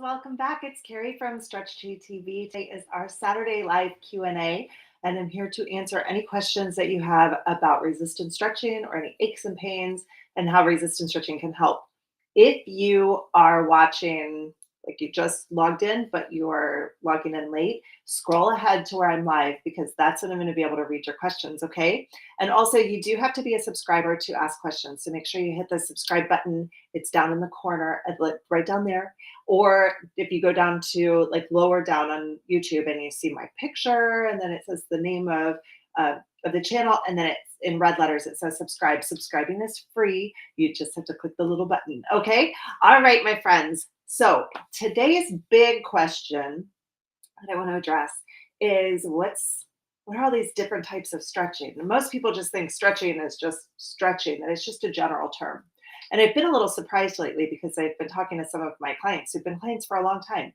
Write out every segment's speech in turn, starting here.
Welcome back. It's Carrie from Stretch TV. Today is our Saturday live Q&A, and I'm here to answer any questions that you have about resistance stretching or any aches and pains and how resistance stretching can help. If you are watching, like you just logged in, but you're logging in late, scroll ahead to where I'm live because that's when I'm going to be able to read your questions, okay? And also, you do have to be a subscriber to ask questions, so make sure you hit the subscribe button. It's down in the corner, right down there. Or if you go down to like lower down on YouTube and you see my picture, and then it says the name of the channel, and then it's in red letters, it says subscribe. Subscribing is free. You just have to click the little button. Okay. All right, my friends. So today's big question that I want to address is what are all these different types of stretching? And most people just think stretching is just stretching, that it's just a general term. And I've been a little surprised lately because I've been talking to some of my clients who've been clients for a long time,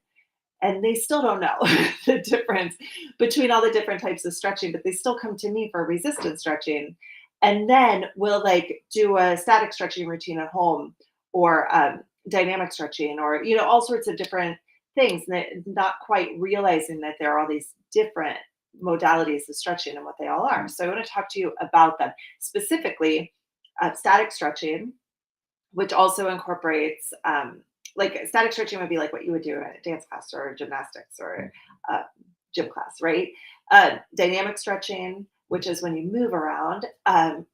and they still don't know the difference between all the different types of stretching, but they still come to me for resistance stretching. And then we'll like do a static stretching routine at home, or dynamic stretching, or, all sorts of different things, not quite realizing that there are all these different modalities of stretching and what they all are. So I want to talk to you about them, specifically static stretching, which also incorporates like static stretching would be like what you would do in a dance class or gymnastics or gym class, right? Dynamic stretching, which is when you move around.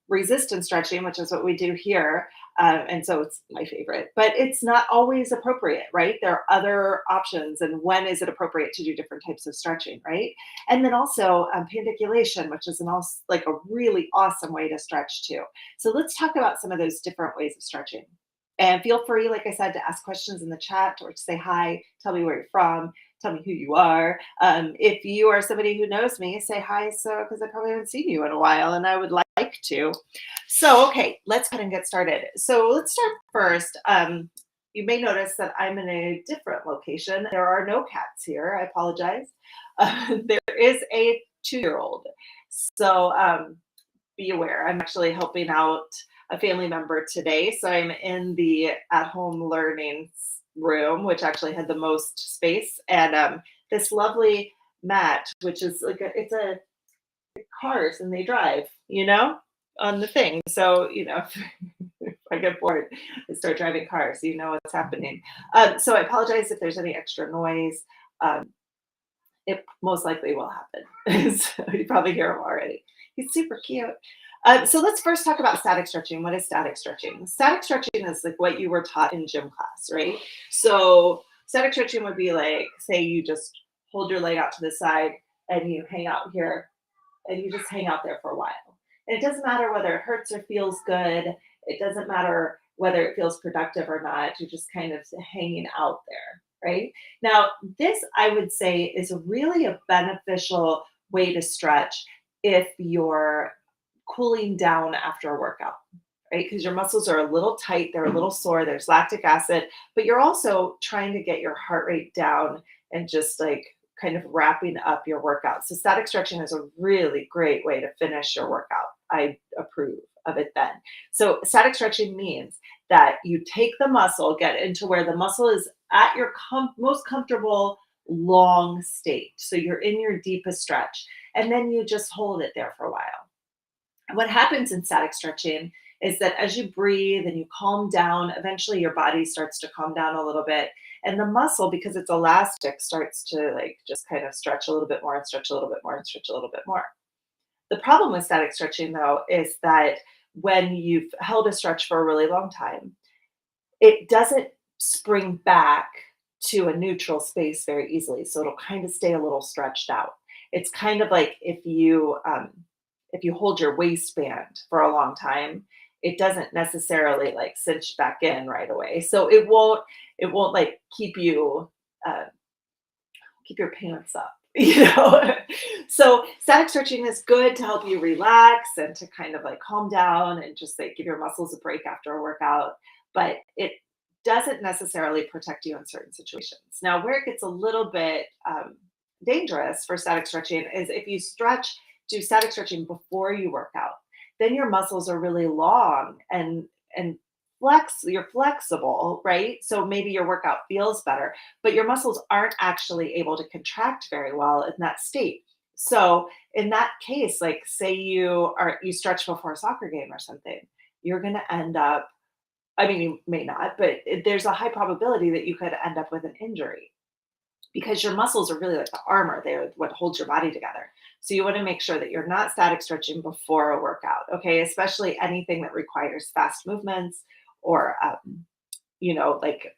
Resistance stretching, which is what we do here. And so it's my favorite, but it's not always appropriate, right? There are other options, and when is it appropriate to do different types of stretching, right? And then also pandiculation, which is like a really awesome way to stretch too. So let's talk about some of those different ways of stretching. And feel free, like I said, to ask questions in the chat or to say hi, tell me where you're from, tell me who you are. If you are somebody who knows me, say hi, because I probably haven't seen you in a while and I would like to. So, okay, let's go ahead and get started. So let's start first. You may notice that I'm in a different location. There are no cats here. I apologize. There is a 2-year-old. So be aware. I'm actually helping out a family member today. So I'm in the at-home learning room, which actually had the most space, and this lovely mat, which is like it's a cars, and they drive, on the thing. So, if I get bored, I start driving cars. So you know what's happening. So I apologize if there's any extra noise. It most likely will happen. So you probably hear him already. He's super cute. So let's first talk about static stretching. What is static stretching? Static stretching is like what you were taught in gym class, right? So static stretching would be like, say you just hold your leg out to the side and you hang out here and you just hang out there for a while. And it doesn't matter whether it hurts or feels good. It doesn't matter whether it feels productive or not. You're just kind of hanging out there, right? Now, this I would say is really a beneficial way to stretch if you're cooling down after a workout, right? Because your muscles are a little tight, they're a little sore, there's lactic acid, but you're also trying to get your heart rate down and just like kind of wrapping up your workout. So static stretching is a really great way to finish your workout. I approve of it then. So static stretching means that you take the muscle, get into where the muscle is at your most comfortable long state. So you're in your deepest stretch, and then you just hold it there for a while. What happens in static stretching is that as you breathe and you calm down, eventually your body starts to calm down a little bit. And the muscle, because it's elastic, starts to like just kind of stretch a little bit more and stretch a little bit more and stretch a little bit more. The problem with static stretching, though, is that when you've held a stretch for a really long time, it doesn't spring back to a neutral space very easily. So it'll kind of stay a little stretched out. It's kind of like if you hold your waistband for a long time, it doesn't necessarily like cinch back in right away. So it won't like keep your pants up, So static stretching is good to help you relax and to kind of like calm down and just like give your muscles a break after a workout, but it doesn't necessarily protect you in certain situations. Now, where it gets a little bit dangerous for static stretching is if you do static stretching before you work out, then your muscles are really long and you're flexible, right? So maybe your workout feels better, but your muscles aren't actually able to contract very well in that state. So in that case, like say you stretch before a soccer game or something, you're going to end up, I mean, you may not, but there's a high probability that you could end up with an injury because your muscles are really like the armor. They're what holds your body together. So you want to make sure that you're not static stretching before a workout, okay? Especially anything that requires fast movements or, like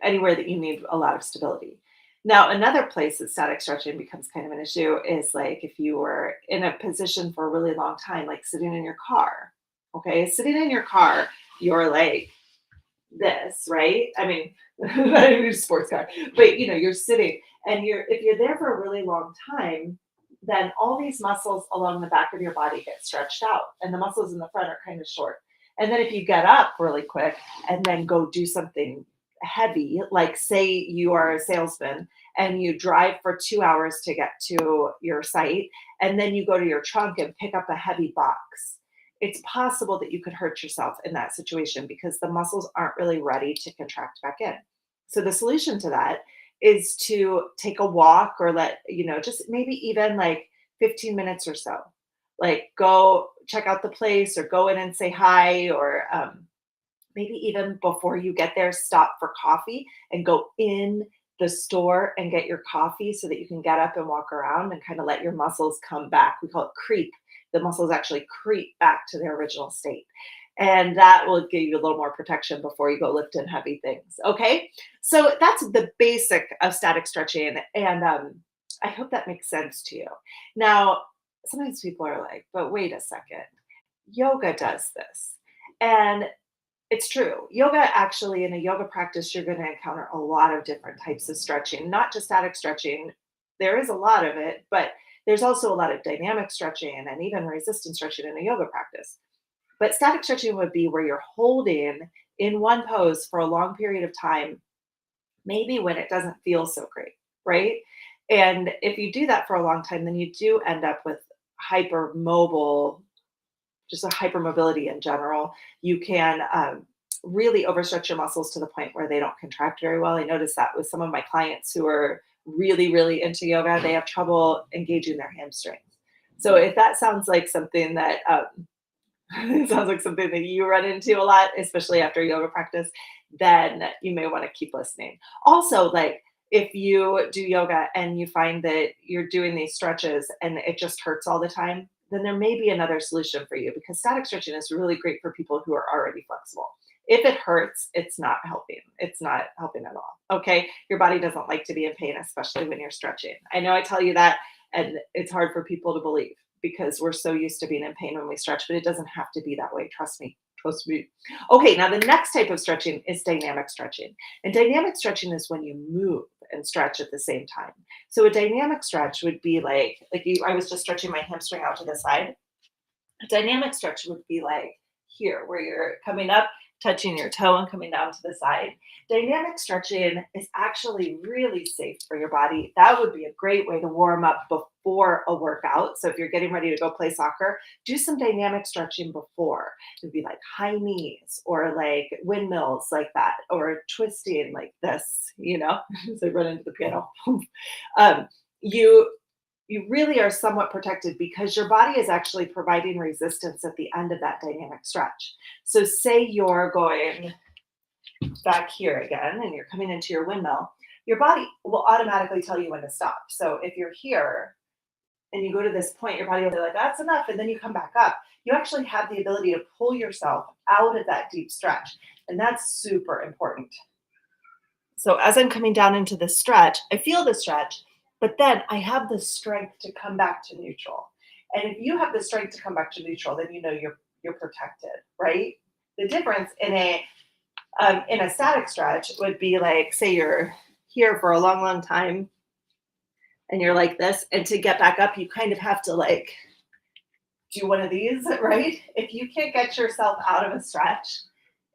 anywhere that you need a lot of stability. Now, another place that static stretching becomes kind of an issue is like if you were in a position for a really long time, like sitting in your car, okay? Sitting in your car, you're like, this, right? I mean, not even a sports car, but you're sitting and if you're there for a really long time, then all these muscles along the back of your body get stretched out and the muscles in the front are kind of short. And then if you get up really quick and then go do something heavy, like say you are a salesman and you drive for 2 hours to get to your site, and then you go to your trunk and pick up a heavy box, it's possible that you could hurt yourself in that situation because the muscles aren't really ready to contract back in. So the solution to that is to take a walk or just maybe even like 15 minutes or so. Like go check out the place or go in and say hi, or maybe even before you get there, stop for coffee and go in the store and get your coffee so that you can get up and walk around and kind of let your muscles come back. We call it creep. The muscles actually creep back to their original state. And that will give you a little more protection before you go lifting heavy things. Okay. So that's the basic of static stretching. And I hope that makes sense to you. Now, sometimes people are like, but wait a second, yoga does this. And it's true. Yoga actually, in a yoga practice, you're going to encounter a lot of different types of stretching, not just static stretching. There is a lot of it, but there's also a lot of dynamic stretching and even resistance stretching in a yoga practice. But static stretching would be where you're holding in one pose for a long period of time, maybe when it doesn't feel so great, right? And if you do that for a long time, then you do end up with hypermobile, just a hypermobility in general. You can really overstretch your muscles to the point where they don't contract very well. I noticed that with some of my clients who are really, really into yoga, they have trouble engaging their hamstrings. So if that sounds like something that it sounds like something that you run into a lot, especially after yoga practice, then you may want to keep listening. Also, like if you do yoga and you find that you're doing these stretches and it just hurts all the time, then there may be another solution for you because static stretching is really great for people who are already flexible. If it hurts, it's not helping. It's not helping at all. Okay. Your body doesn't like to be in pain, especially when you're stretching. I know I tell you that, and it's hard for people to believe because we're so used to being in pain when we stretch, but it doesn't have to be that way. Trust me. Trust me. Okay, now the next type of stretching is dynamic stretching. And dynamic stretching is when you move and stretch at the same time. So a dynamic stretch would be I was just stretching my hamstring out to the side. A dynamic stretch would be like here, where you're coming up, touching your toe and coming down to the side. Dynamic stretching is actually really safe for your body. That would be a great way to warm up before a workout. So if you're getting ready to go play soccer, do some dynamic stretching before. It'd be like high knees or like windmills like that, or twisting like this, as I run into the piano. um, you you really are somewhat protected because your body is actually providing resistance at the end of that dynamic stretch. So say you're going back here again and you're coming into your windmill, your body will automatically tell you when to stop. So if you're here and you go to this point, your body will be like, that's enough. And then you come back up. You actually have the ability to pull yourself out of that deep stretch. And that's super important. So as I'm coming down into the stretch, I feel the stretch, but then I have the strength to come back to neutral. And if you have the strength to come back to neutral, then you're protected, right? The difference in a static stretch would be like, say you're here for a long, long time and you're like this, and to get back up, you kind of have to like do one of these, right? If you can't get yourself out of a stretch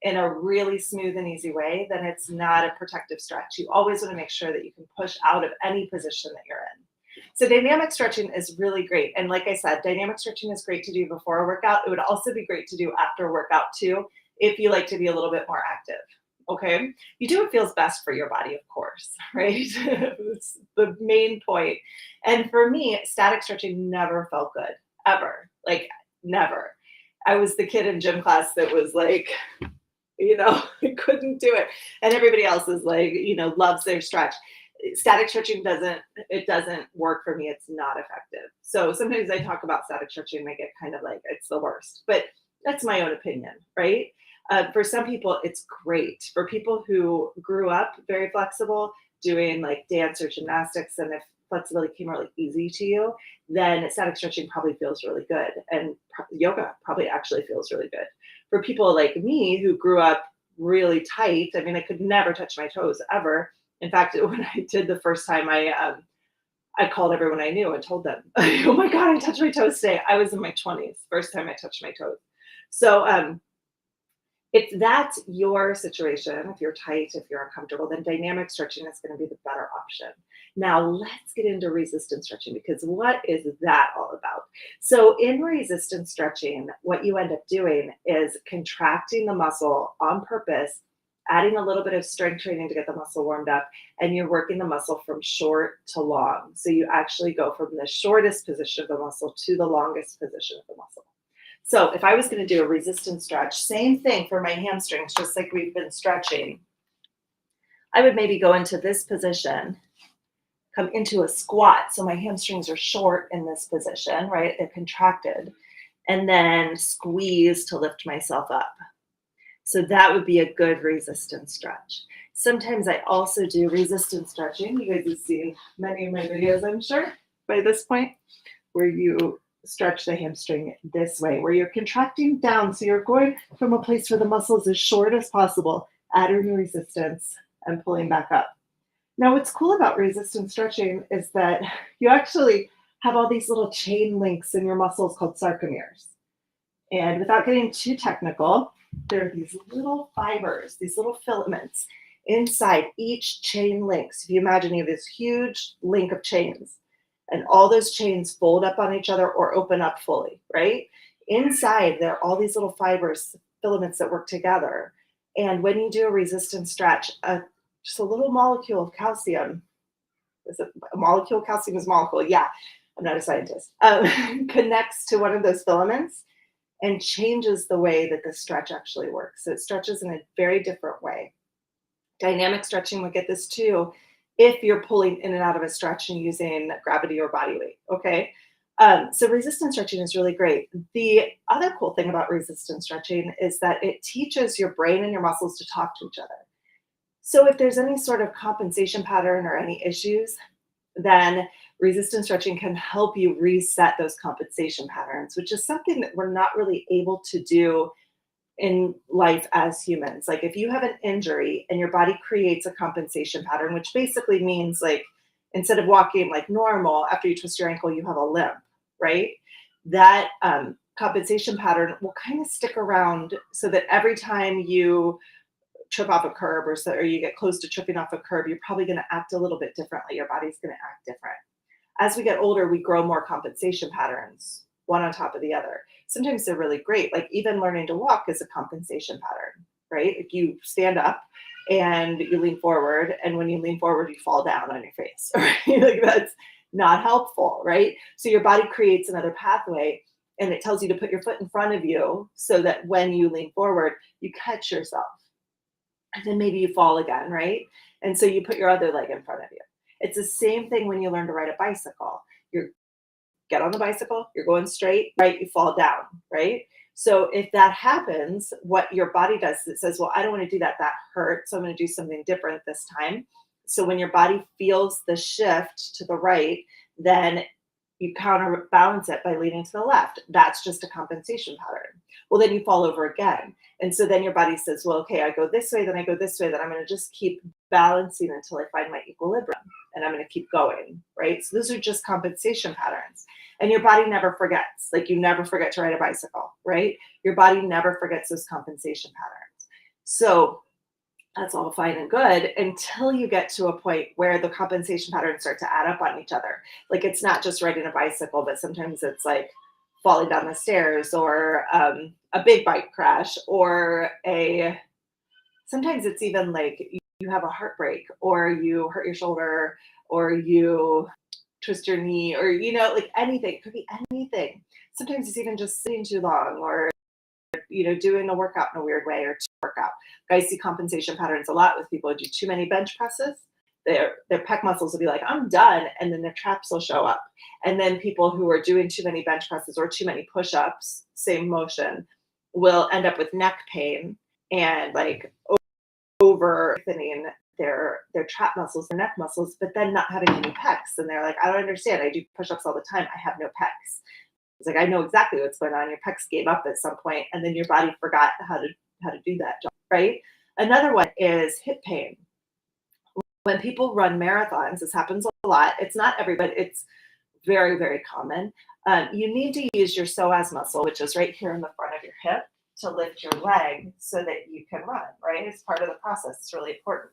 in a really smooth and easy way, then it's not a protective stretch. You always want to make sure that you can push out of any position that you're in. So dynamic stretching is really great. And like I said, dynamic stretching is great to do before a workout. It would also be great to do after a workout too, if you like to be a little bit more active. Okay. You do what feels best for your body, of course, right? It's the main point. And for me, static stretching never felt good, ever. Like, never. I was the kid in gym class that was like, I couldn't do it. And everybody else is like, loves their stretch. Static stretching doesn't work for me. It's not effective. So sometimes I talk about static stretching and I get kind of like, it's the worst. But that's my own opinion, right? For some people, it's great. For people who grew up very flexible, doing like dance or gymnastics, and if flexibility came really easy to you, then static stretching probably feels really good. And yoga probably actually feels really good. For people like me who grew up really tight, I mean, I could never touch my toes ever. In fact, when I did the first time, I called everyone I knew and told them, "Oh my God, I touched my toes today." I was in my 20s, first time I touched my toes. So if that's your situation, if you're tight, if you're uncomfortable, then dynamic stretching is going to be the better option. Now, let's get into resistance stretching, because what is that all about? So, in resistance stretching, what you end up doing is contracting the muscle on purpose, adding a little bit of strength training to get the muscle warmed up, and you're working the muscle from short to long. So, you actually go from the shortest position of the muscle to the longest position of the muscle. So if I was going to do a resistance stretch, same thing for my hamstrings, just like we've been stretching, I would maybe go into this position, come into a squat. So my hamstrings are short in this position, right? They're contracted, and then squeeze to lift myself up. So that would be a good resistance stretch. Sometimes I also do resistance stretching. You guys have seen many of my videos, I'm sure, by this point, where you stretch the hamstring this way, where you're contracting down. So you're going from a place where the muscle is as short as possible, adding resistance and pulling back up. Now, what's cool about resistance stretching is that you actually have all these little chain links in your muscles called sarcomeres. And without getting too technical, there are these little fibers, these little filaments inside each chain link. So if you imagine you have this huge link of chains, and all those chains fold up on each other or open up fully, right? Inside, there are all these little fibers, filaments that work together. And when you do a resistance stretch, just a little molecule of calcium, is it a molecule? Calcium is a molecule. Yeah, I'm not a scientist. Connects to one of those filaments and changes the way that the stretch actually works. So it stretches in a very different way. Dynamic stretching will get this too, if you're pulling in and out of a stretch and using gravity or body weight, okay? So resistance stretching is really great. The other cool thing about resistance stretching is that it teaches your brain and your muscles to talk to each other. So if there's any sort of compensation pattern or any issues, then resistance stretching can help you reset those compensation patterns, which is something that we're not really able to do in life as humans. Like if you have an injury and your body creates a compensation pattern, which basically means like instead of walking like normal, after you twist your ankle, you have a limp, right? That compensation pattern will kind of stick around so that every time you trip off a curb or you get close to tripping off a curb, you're probably going to act a little bit differently. Your body's going to act different. As we get older, we grow more compensation patterns, one on top of the other. Sometimes they're really great. Like even learning to walk is a compensation pattern, right? If you stand up and you lean forward, and when you lean forward, you fall down on your face, right? Like that's not helpful, right? So your body creates another pathway and it tells you to put your foot in front of you so that when you lean forward, you catch yourself. And then maybe you fall again, right? And so you put your other leg in front of you. It's the same thing when you learn to ride a bicycle. You get on the bicycle, you're going straight, right? You fall down, right? So if that happens, what your body does is it says, well, I don't want to do that. That hurt. So I'm going to do something different this time. So when your body feels the shift to the right, then you counterbalance it by leaning to the left. That's just a compensation pattern. Well, then you fall over again. And so then your body says, well, okay, I go this way, then I go this way, then I'm going to just keep balancing until I find my equilibrium. And I'm going to keep going, right? So those are just compensation patterns. And your body never forgets. Like you never forget to ride a bicycle, right? Your body never forgets those compensation patterns. So that's all fine and good until you get to a point where the compensation patterns start to add up on each other. Like it's not just riding a bicycle, but sometimes it's like falling down the stairs or a big bike crash or sometimes it's even like you have a heartbreak or you hurt your shoulder or you twist your knee or, like anything. It could be anything. Sometimes it's even just sitting too long or, doing a workout in a weird way or too workout. Guys see compensation patterns a lot with people who do too many bench presses. Their pec muscles will be like, I'm done. And then their traps will show up. And then people who are doing too many bench presses or too many push-ups, same motion, will end up with neck pain and like over thinning their trap muscles, their neck muscles, but then not having any pecs. And they're like, I don't understand. I do push-ups all the time. I have no pecs. It's like, I know exactly what's going on. Your pecs gave up at some point, and then your body forgot how to do that job, right? Another one is hip pain. When people run marathons, this happens a lot. It's not everybody. It's very, very common. You need to use your psoas muscle, which is right here in the front of your hip, to lift your leg so that you can run, right? It's part of the process. It's really important.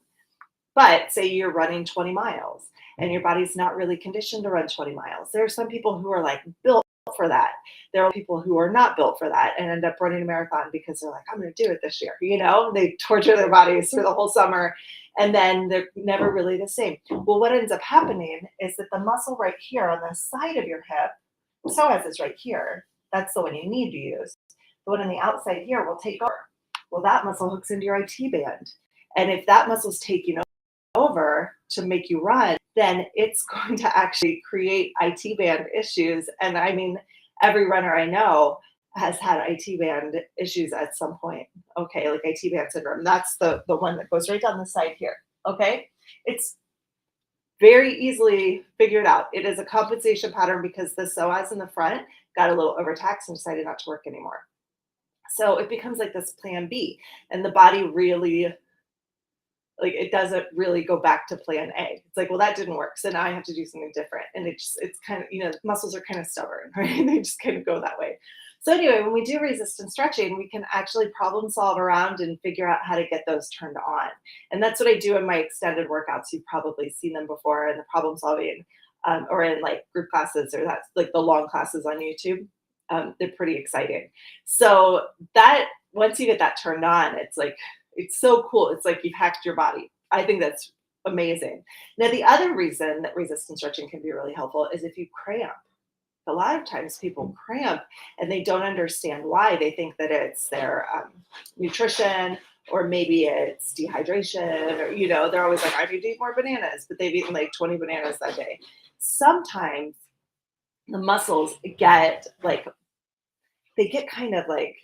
But say you're running 20 miles and your body's not really conditioned to run 20 miles. There are some people who are like built for that. There are people who are not built for that and end up running a marathon because they're like, I'm going to do it this year. They torture their bodies through the whole summer and then they're never really the same. Well, what ends up happening is that the muscle right here on the side of your hip, psoas is right here. That's the one you need to use. The one on the outside here will take over. Well, that muscle hooks into your IT band. And if that muscle's taking over to make you run, then it's going to actually create IT band issues. And I mean, every runner I know has had IT band issues at some point. Okay, like IT band syndrome. That's the one that goes right down the side here. Okay, it's very easily figured out. It is a compensation pattern because the psoas in the front got a little overtaxed and decided not to work anymore. So it becomes like this plan B, and the body really, like, it doesn't really go back to plan A. It's like, well, that didn't work, so now I have to do something different. And it's kind of, muscles are kind of stubborn, right? They just kind of go that way. So anyway, when we do resistance stretching, we can actually problem solve around and figure out how to get those turned on. And that's what I do in my extended workouts. You've probably seen them before in the problem solving or in like group classes, or that's like the long classes on YouTube. They're pretty exciting. So that once you get that turned on, it's like, it's so cool. It's like you've hacked your body. I think that's amazing. Now, the other reason that resistance stretching can be really helpful is if you cramp. A lot of times people cramp and they don't understand why. They think that it's their nutrition, or maybe it's dehydration, or, they're always like, I need to eat more bananas, but they've eaten like 20 bananas that day. Sometimes the muscles get kind of like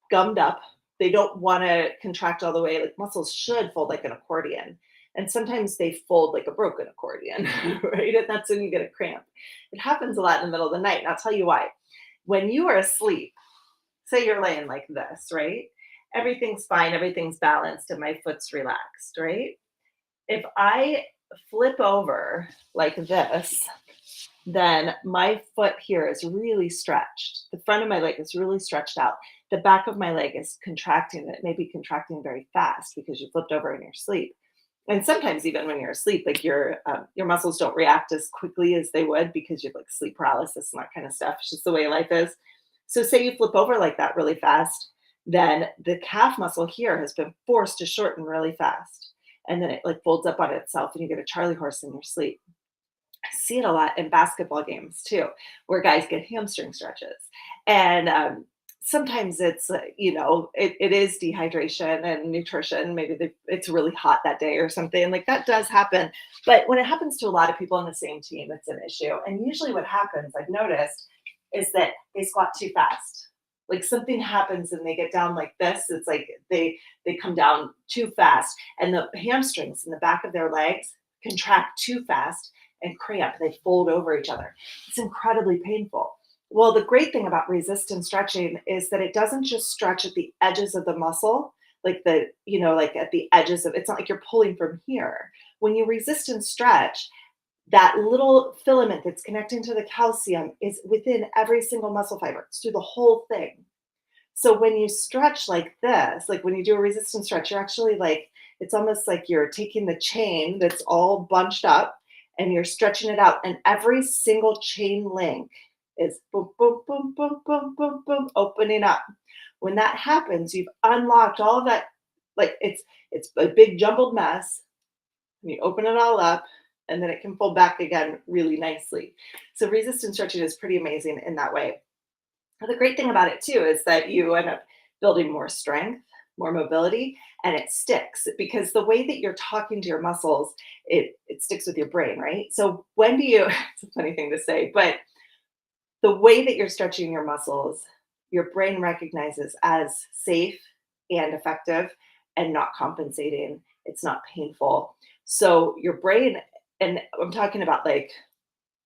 gummed up. They don't want to contract all the way. Like muscles should fold like an accordion. And sometimes they fold like a broken accordion, right? And that's when you get a cramp. It happens a lot in the middle of the night. And I'll tell you why. When you are asleep, say you're laying like this, right? Everything's fine. Everything's balanced and my foot's relaxed, right? If I flip over like this, then my foot here is really stretched. The front of my leg is really stretched out. The back of my leg is contracting. It may be contracting very fast because you flipped over in your sleep. And sometimes even when you're asleep, like your muscles don't react as quickly as they would because you have like sleep paralysis and that kind of stuff. It's just the way life is. So say you flip over like that really fast, then the calf muscle here has been forced to shorten really fast. And then it like folds up on itself and you get a Charlie horse in your sleep. I see it a lot in basketball games too, where guys get hamstring stretches. And sometimes it's, it is dehydration and nutrition. Maybe it's really hot that day or something. Like that does happen. But when it happens to a lot of people on the same team, it's an issue. And usually what happens, I've noticed, is that they squat too fast. Like something happens and they get down like this. It's like they come down too fast. And the hamstrings in the back of their legs contract too fast and cramp. They fold over each other. It's incredibly painful. Well, the great thing about resistance stretching is that it doesn't just stretch at the edges of the muscle, like like at the edges of, it's not like you're pulling from here. When you resistance stretch, that little filament that's connecting to the calcium is within every single muscle fiber. It's through the whole thing. So when you stretch like this, like when you do a resistance stretch, you're actually like, it's almost like you're taking the chain that's all bunched up and you're stretching it out, and every single chain link is boom, boom, boom, boom, boom, boom, boom, opening up. When that happens, you've unlocked all of that. Like it's a big jumbled mess, and you open it all up, and then it can fold back again really nicely. So resistance stretching is pretty amazing in that way. Now, the great thing about it too is that you end up building more strength, more mobility, and it sticks because the way that you're talking to your muscles, it sticks with your brain, right? So when do you it's a funny thing to say, but the way that you're stretching your muscles, your brain recognizes as safe and effective and not compensating. It's not painful. So your brain, and I'm talking about like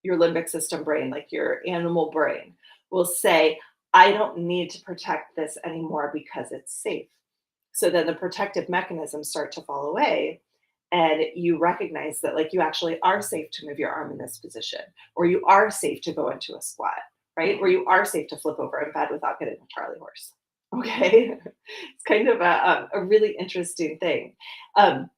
your limbic system brain, like your animal brain, will say, I don't need to protect this anymore because it's safe. So then the protective mechanisms start to fall away. And you recognize that, like, you actually are safe to move your arm in this position, or you are safe to go into a squat, right? Where you are safe to flip over in bed without getting a Charlie horse. Okay. It's kind of a really interesting thing. Um,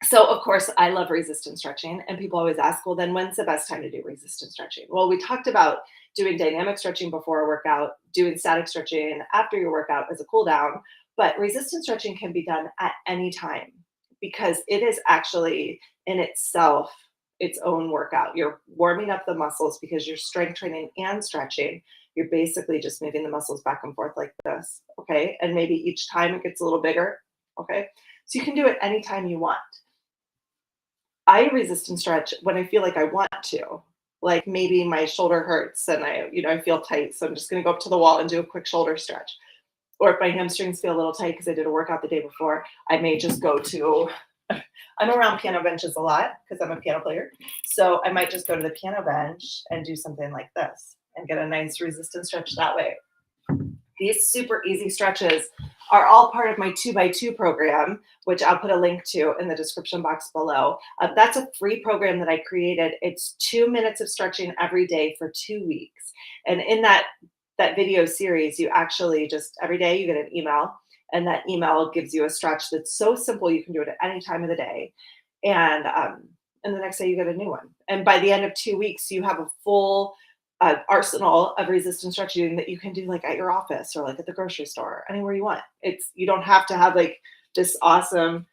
so of course I love resistance stretching, and people always ask, well, then when's the best time to do resistance stretching? Well, we talked about doing dynamic stretching before a workout, doing static stretching after your workout as a cool down, but resistance stretching can be done at any time because it is actually in itself its own workout. You're warming up the muscles because you're strength training and stretching. You're basically just moving the muscles back and forth like this, okay? And maybe each time it gets a little bigger, okay? So you can do it anytime you want. I resist and stretch when I feel like I want to. Like maybe my shoulder hurts and I feel tight. So I'm just going to go up to the wall and do a quick shoulder stretch. Or if my hamstrings feel a little tight because I did a workout the day before, I may just go to, I'm around piano benches a lot because I'm a piano player. So I might just go to the piano bench and do something like this and get a nice resistance stretch that way. These super easy stretches are all part of my 2x2 program, which I'll put a link to in the description box below. That's a free program that I created. It's 2 minutes of stretching every day for 2 weeks. And in that video series, you actually just every day you get an email, and that email gives you a stretch that's so simple you can do it at any time of the day. And the next day you get a new one. And by the end of 2 weeks, you have a full arsenal of resistance stretching that you can do like at your office or like at the grocery store, anywhere you want. You don't have to have like this awesome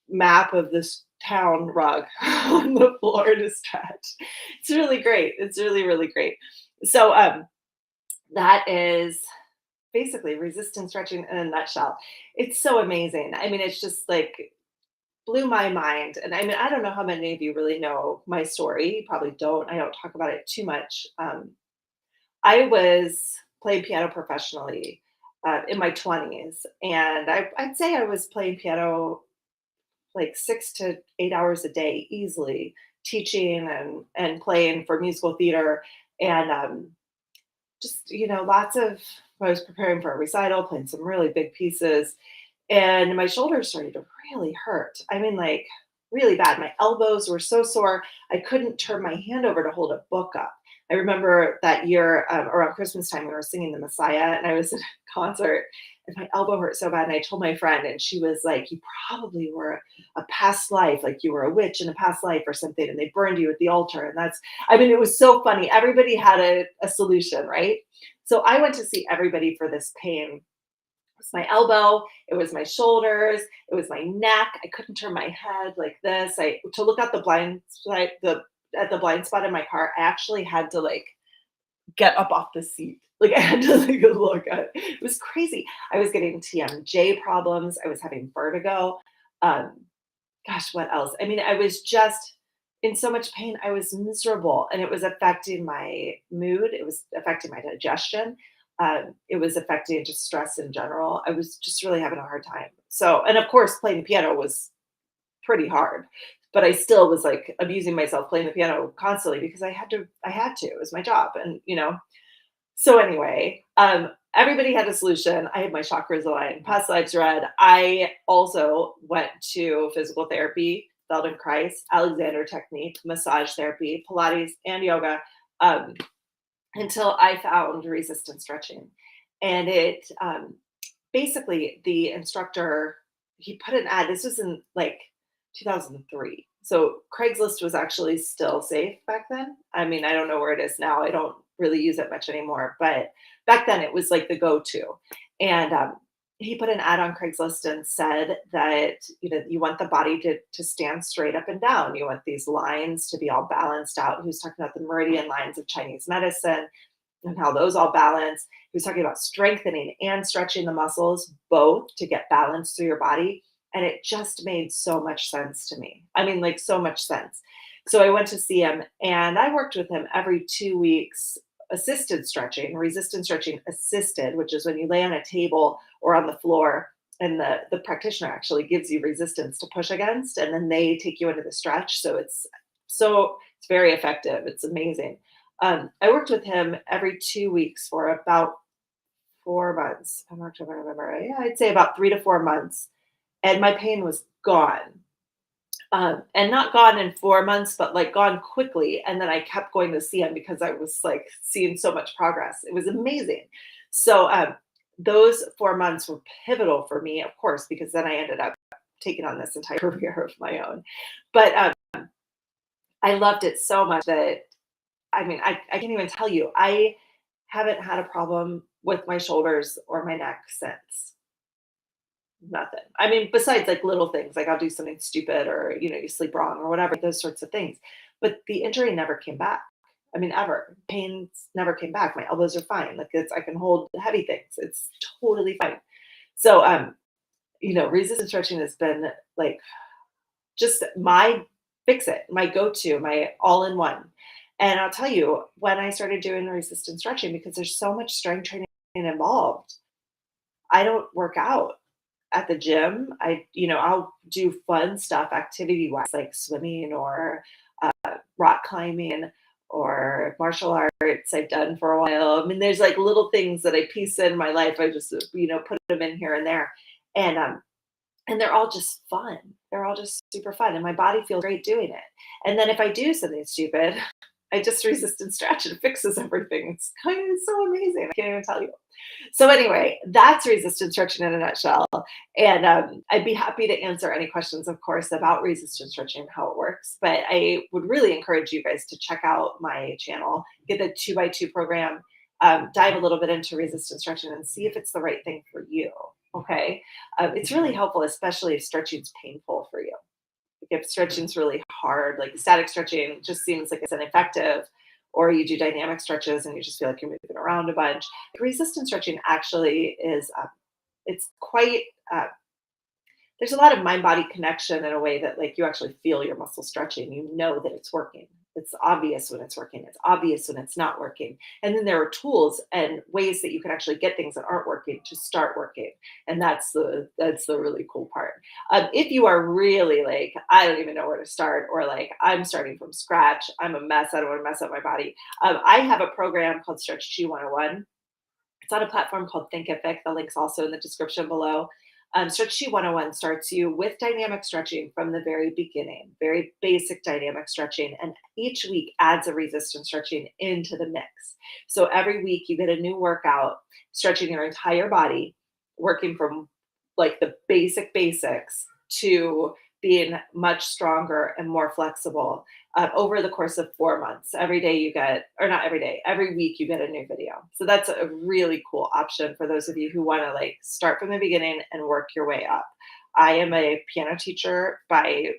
map of this town rug on the floor to stretch. It's really great. It's really, really great. So that is basically resistance stretching in a nutshell. It's so amazing. I mean, it's just like blew my mind. And I mean, I don't know how many of you really know my story. You probably don't. I don't talk about it too much. I was playing piano professionally in my 20s, and I'd say I was playing piano like 6 to 8 hours a day easily, teaching and playing for musical theater, and just lots of. I was preparing for a recital, playing some really big pieces, and my shoulders started to really hurt. I mean, like really bad. My elbows were so sore, I couldn't turn my hand over to hold a book up. I remember that year around Christmas time, we were singing the Messiah, and I was at a concert, and my elbow hurt so bad. And I told my friend, and she was like, "You probably were a past life, like you were a witch in a past life or something, and they burned you at the altar." And I mean, it was so funny. Everybody had a solution, right? So I went to see everybody for this pain. It was my elbow, it was my shoulders, it was my neck. I couldn't turn my head like this. I to look out the blind side, at the blind spot in my car, I actually had to like get up off the seat. Like I had to like look at it. It was crazy. I was getting TMJ problems. I was having vertigo. Um, Gosh, what else? I mean, I was just in so much pain. I was miserable, and it was affecting my mood. It was affecting my digestion. It was affecting just stress in general. I was just really having a hard time. So, and of course, playing the piano was pretty hard, but I still was like abusing myself playing the piano constantly because I had to. I had to. It was my job, and so anyway, everybody had a solution. I had my chakras aligned, past lives read. I also went to physical therapy, Feldenkrais, Alexander technique, massage therapy, Pilates, and yoga um, until I found resistance stretching. And it basically the instructor he put an ad. This was in like 2003. So Craigslist was actually still safe back then. I mean, I don't know where it is now. I don't really use it much anymore, but back then it was like the go-to. And he put an ad on Craigslist and said that, you want the body to stand straight up and down. You want these lines to be all balanced out. He was talking about the meridian lines of Chinese medicine and how those all balance. He was talking about strengthening and stretching the muscles both to get balance through your body. And it just made so much sense to me. I mean, like so much sense. So I went to see him and I worked with him every 2 weeks, assisted stretching, resistance stretching assisted, which is when you lay on a table or on the floor and the practitioner actually gives you resistance to push against, and then they take you into the stretch. So it's very effective. It's amazing. I worked with him every 2 weeks for about 4 months. October, November. Yeah, I'd say about 3 to 4 months, and my pain was gone. And not gone in 4 months, but like gone quickly. And then I kept going to see him because I was like seeing so much progress. It was amazing. So those 4 months were pivotal for me, of course, because then I ended up taking on this entire career of my own. But I loved it so much that I mean, I can't even tell you, I haven't had a problem with my shoulders or my neck since. Nothing. I mean, besides like little things, like I'll do something stupid or, you sleep wrong or whatever, those sorts of things. But the injury never came back. I mean, ever. Pains never came back. My elbows are fine. Like I can hold heavy things. It's totally fine. So, resistance stretching has been like just my fix it, my go-to, my all-in-one. And I'll tell you, when I started doing resistance stretching, because there's so much strength training involved, I don't work out at the gym. I'll do fun stuff activity wise, like swimming or rock climbing or martial arts I've done for a while. I mean, there's like little things that I piece in my life. I just, put them in here and there. And they're all just fun. They're all just super fun. And my body feels great doing it. And then if I do something stupid, I just resist and stretch and it fixes everything. It's kind of so amazing. I can't even tell you. So anyway, that's resistance stretching in a nutshell. And I'd be happy to answer any questions, of course, about resistance stretching and how it works. But I would really encourage you guys to check out my channel, get the 2x2 program, dive a little bit into resistance stretching and see if it's the right thing for you. Okay. It's really helpful, especially if stretching is painful for you. If stretching's really hard, like static stretching just seems like it's ineffective, or you do dynamic stretches and you just feel like you're moving around a bunch. Resistance stretching actually is, it's quite, there's a lot of mind body connection in a way that like you actually feel your muscle stretching. You know that it's working. It's obvious when it's working. It's obvious when it's not working. And then there are tools and ways that you can actually get things that aren't working to start working. And that's the really cool part. If you are really like, I don't even know where to start, or like I'm starting from scratch, I'm a mess, I don't want to mess up my body. I have a program called Stretch Chi 101. It's on a platform called Thinkific. The link's also in the description below. Stretch Chi 101 starts you with dynamic stretching from the very beginning, very basic dynamic stretching, and each week adds a resistance stretching into the mix. So every week you get a new workout, stretching your entire body, working from like the basics to being much stronger and more flexible over the course of 4 months. Every day you get, or not every day, every week you get a new video. So that's a really cool option for those of you who want to like start from the beginning and work your way up. I am a piano teacher by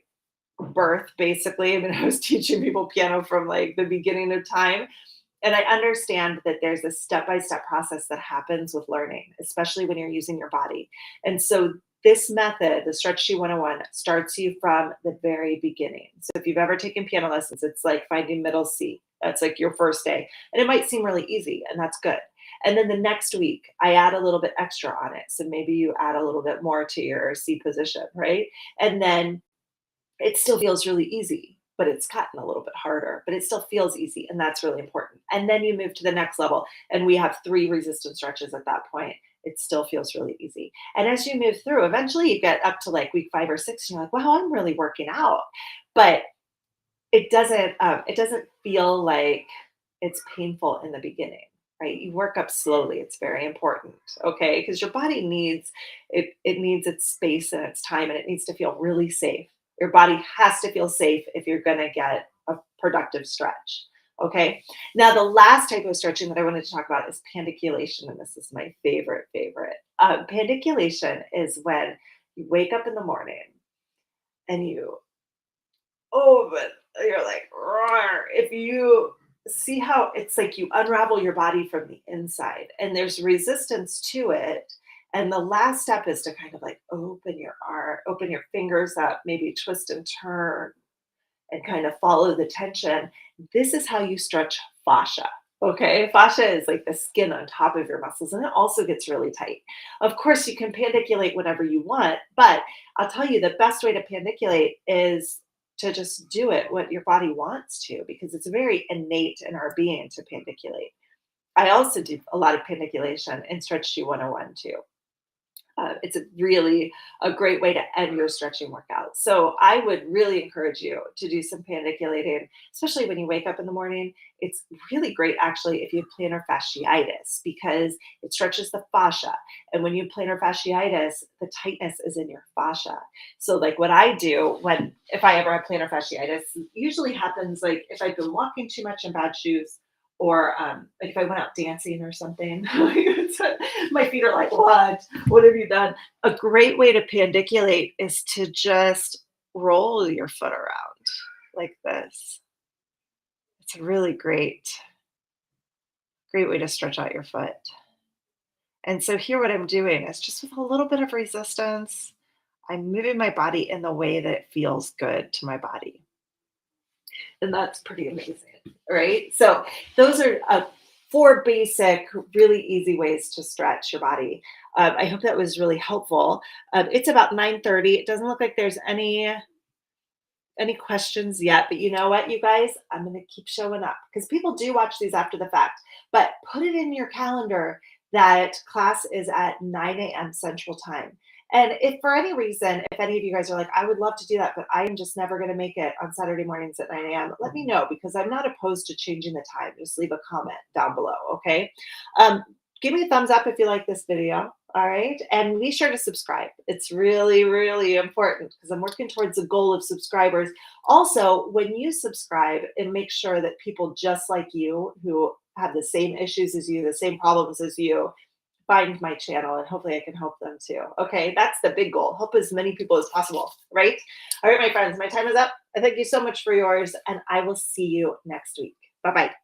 birth, basically. I mean, I was teaching people piano from like the beginning of time. And I understand that there's a step-by-step process that happens with learning, especially when you're using your body. And so this method, the Stretch Chi 101, starts you from the very beginning. So if you've ever taken piano lessons, it's like finding middle C. That's like your first day. And it might seem really easy, and that's good. And then the next week, I add a little bit extra on it. So maybe you add a little bit more to your C position, right? And then it still feels really easy, but it's gotten a little bit harder, but it still feels easy. And that's really important. And then you move to the next level, and we have 3 resistance stretches at that point. It still feels really easy. And as you move through, eventually you get up to like week 5 or 6, and you're like, wow, I'm really working out. But it doesn't feel like it's painful in the beginning, right? You work up slowly. It's very important, okay? Because your body needs it. It needs its space and its time, and it needs to feel really safe. Your body has to feel safe if you're going to get a productive stretch. Okay. Now, the last type of stretching that I wanted to talk about is pandiculation, and this is my favorite. Pandiculation is when you wake up in the morning and you open, you're like, roar. If you see how it's like you unravel your body from the inside, and there's resistance to it. And the last step is to kind of like open your arm, open your fingers up, maybe twist and turn and kind of follow the tension. This is how you stretch fascia. Okay, fascia is like the skin on top of your muscles, and it also gets really tight. Of course, you can pandiculate whenever you want, but I'll tell you the best way to pandiculate is to just do it what your body wants to, because it's very innate in our being to pandiculate. I also do a lot of pandiculation in Stretch G 101 too. It's really a great way to end your stretching workout. So I would really encourage you to do some panniculating, especially when you wake up in the morning. It's really great actually if you have plantar fasciitis because it stretches the fascia. And when you have plantar fasciitis, the tightness is in your fascia. So like what I do when if I ever have plantar fasciitis, it usually happens like if I've been walking too much in bad shoes or like if I went out dancing or something, my feet are like, what? What have you done? A great way to pandiculate is to just roll your foot around like this. It's a really great way to stretch out your foot. And so here what I'm doing is just with a little bit of resistance, I'm moving my body in the way that it feels good to my body. And that's pretty amazing, right? So those are four basic, really easy ways to stretch your body. I hope that was really helpful. It's about 9:30. It doesn't look like there's any questions yet, but you know what, you guys? I'm going to keep showing up because people do watch these after the fact. But put it in your calendar that class is at 9 a.m. Central Time. And if for any reason, if any of you guys are like, I would love to do that, but I am just never going to make it on Saturday mornings at 9 a.m., let me know because I'm not opposed to changing the time. Just leave a comment down below, okay? Give me a thumbs up if you like this video. All right. And be sure to subscribe. It's really important because I'm working towards a goal of subscribers. Also, when you subscribe and make sure that people just like you who have the same issues as you, the same problems as you, find my channel and hopefully I can help them too. Okay. That's the big goal. Help as many people as possible. Right. All right, my friends, my time is up. I thank you so much for yours and I will see you next week. Bye-bye.